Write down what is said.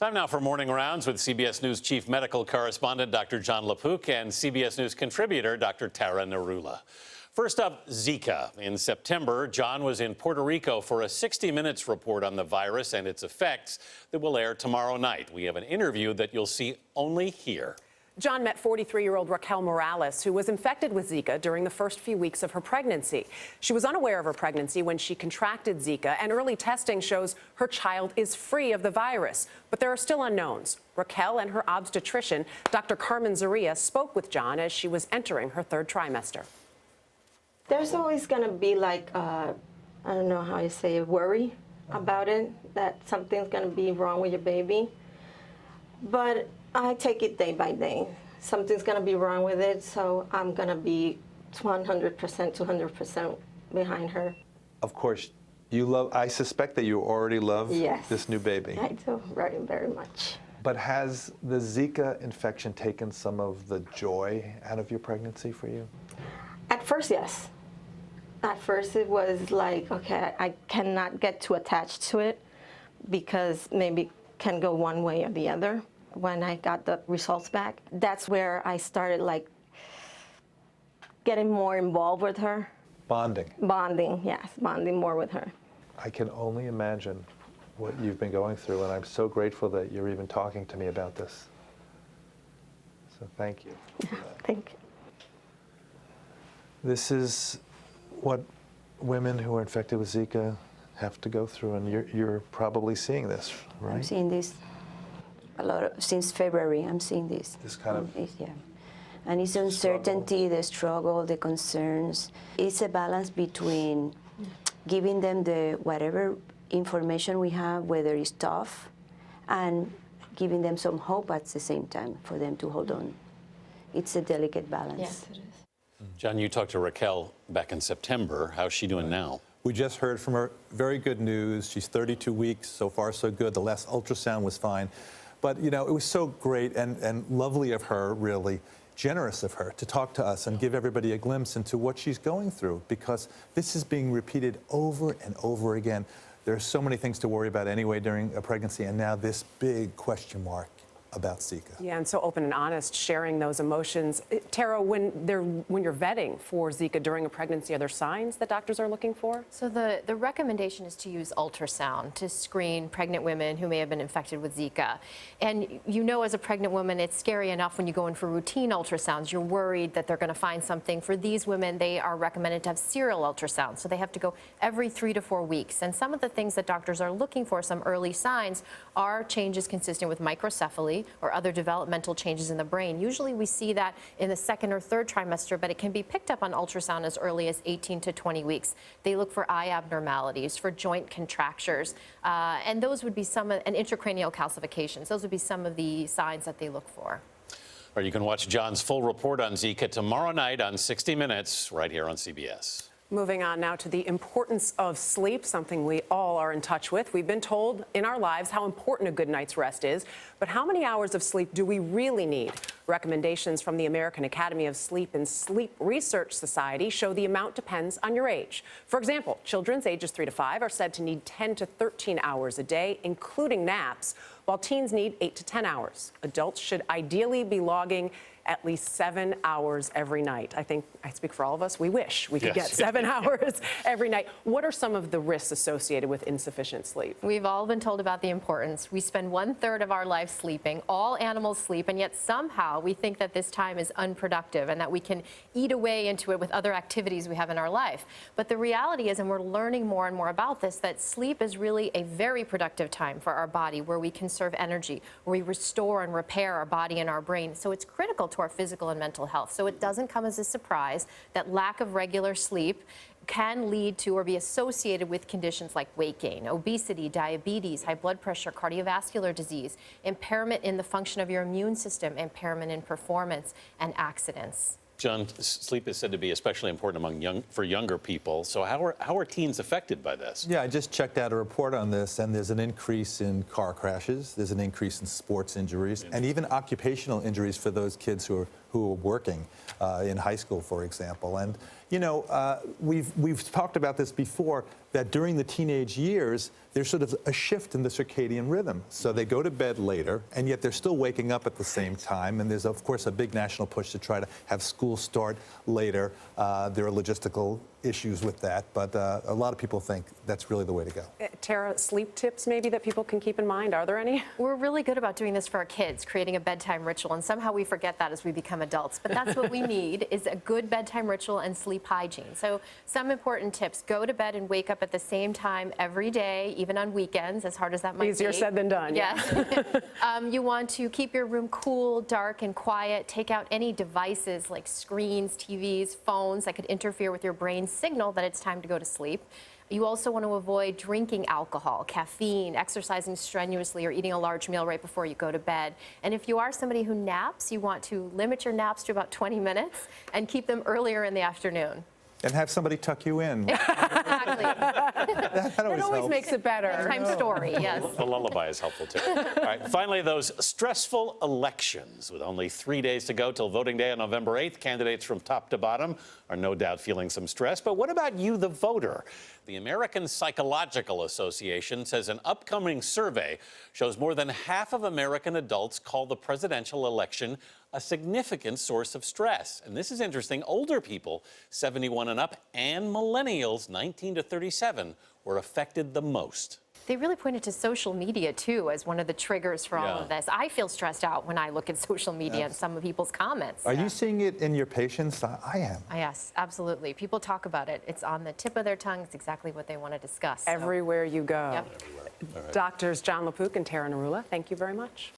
Time now for Morning Rounds with CBS News Chief Medical Correspondent Dr. Jon LaPook and CBS News contributor Dr. Tara Narula. First up, Zika. In September, Jon was in Puerto Rico for a 60 Minutes report on the virus and its effects that will air tomorrow night. We have an interview that you'll see only here. Jon met 43-year-old Raquel Morales, who was infected with Zika during the first few weeks of her pregnancy. She was unaware of her pregnancy when she contracted Zika, and early testing shows her child is free of the virus. But there are still unknowns. Raquel and her obstetrician, Dr. Carmen Zaria, spoke with Jon as she was entering her third trimester. There's always going to be I don't know how you say it, worry about it, that something's going to be wrong with your baby. But I take it day by day. Something's going to be wrong with it, so I'm going to be 100%, 200% behind her. Of course, I suspect that you already love this new baby. I do, very, very much. But has the Zika infection taken some of the joy out of your pregnancy for you? At first, yes. At first, it was like, okay, I cannot get too attached to it because maybe it can go one way or the other. When I got the results back, that's where I started getting more involved with her. Bonding. Bonding, yes, bonding more with her. I can only imagine what you've been going through, and I'm so grateful that you're even talking to me about this. So thank you. Thank you. This is what women who are infected with Zika have to go through, and you're probably seeing this, right? I'm seeing this a lot since February. I'm seeing this. This kind of yeah, and it's uncertainty, the struggle, the concerns. It's a balance between giving them the whatever information we have, whether it's tough, and giving them some hope at the same time for them to hold on. It's a delicate balance. Yes, it is. Jon, you talked to Raquel back in September. How's she doing now? We just heard from her. Very good news. She's 32 weeks. So far, so good. The last ultrasound was fine. But, you know, it was so great and lovely of her, really generous of her, to talk to us and give everybody a glimpse into what she's going through, because this is being repeated over and over again. There are so many things to worry about anyway during a pregnancy, and now this big question mark about Zika. Yeah, and so open and honest, sharing those emotions. Tara, when you're vetting for Zika during a pregnancy, are there signs that doctors are looking for? So the recommendation is to use ultrasound to screen pregnant women who may have been infected with Zika. And you know, as a pregnant woman, it's scary enough when you go in for routine ultrasounds. You're worried that they're going to find something. For these women, they are recommended to have serial ultrasounds. So they have to go every 3 to 4 weeks. And some of the things that doctors are looking for, some early signs, are changes consistent with microcephaly or other developmental changes in the brain. Usually we see that in the second or third trimester, but it can be picked up on ultrasound as early as 18 to 20 weeks. They look for eye abnormalities, for joint contractures, and those would be and intracranial calcifications. Those would be some of the signs that they look for. All right, you can watch Jon's full report on Zika tomorrow night on 60 Minutes right here on CBS. Moving on now to the importance of sleep, something we all are in touch with. We've been told in our lives how important a good night's rest is, but how many hours of sleep do we really need? Recommendations from the American Academy of Sleep and Sleep Research Society show the amount depends on your age. For example, children's ages 3 to 5 are said to need 10 to 13 hours a day, including naps, while teens need 8 to 10 hours. Adults should ideally be logging at least 7 hours every night. I think I speak for all of us. We wish we could get 7 hours every night. What are some of the risks associated with insufficient sleep? We've all been told about the importance. We spend 1/3 of our life sleeping. All animals sleep, and yet somehow we think that this time is unproductive and that we can eat away into it with other activities we have in our life. But the reality is, and we're learning more and more about this, that sleep is really a very productive time for our body, where we conserve energy, where we restore and repair our body and our brain. So it's critical to our physical and mental health. So it doesn't come as a surprise that lack of regular sleep can lead to or be associated with conditions like weight gain, obesity, diabetes, high blood pressure, cardiovascular disease, impairment in the function of your immune system, impairment in performance, and accidents. Jon, sleep is said to be especially important for younger people. So how are teens affected by this? Yeah, I just checked out a report on this, and there's an increase in car crashes, there's an increase in sports injuries, and even occupational injuries for those kids who are who are working in high school, for example. And, you know, we've talked about this before, that during the teenage years, there's sort of a shift in the circadian rhythm. So they go to bed later, and yet they're still waking up at the same time. And there's, of course, a big national push to try to have school start later. There are logistical issues with that, but a lot of people think that's really the way to go. Tara, sleep tips maybe that people can keep in mind? Are there any? We're really good about doing this for our kids, creating a bedtime ritual, and somehow we forget that as we become adults. But that's what we need, is a good bedtime ritual and sleep hygiene. So some important tips: go to bed and wake up at the same time every day, even on weekends, as hard as that might be. Easier said than done. Yes. You want to keep your room cool, dark, and quiet. Take out any devices like screens, TVs, phones that could interfere with your brain's signal that it's time to go to sleep. You also want to avoid drinking alcohol, caffeine, exercising strenuously, or eating a large meal right before you go to bed. And if you are somebody who naps, you want to limit your naps to about 20 minutes and keep them earlier in the afternoon. And have somebody tuck you in. Exactly. That always Always helps. makes it better. Bedtime story, yes. The lullaby is helpful, too. All right, finally, those stressful elections. With only 3 days to go till voting day on November 8th, candidates from top to bottom are no doubt feeling some stress. But what about you, the voter? The American Psychological Association says an upcoming survey shows more than half of American adults call the presidential election a significant source of stress. And this is interesting. Older people, 71 and up, and millennials, 19 to 37, were affected the most. They really pointed to social media, too, as one of the triggers for all Yeah. of this. I feel stressed out when I look at social media and some of people's comments. Are you seeing it in your patients? I am. Yes, absolutely. People talk about it. It's on the tip of their tongue. It's exactly what they want to discuss. So, Everywhere you go. yep. Doctors Jon LaPook and Tara Narula, thank you very much.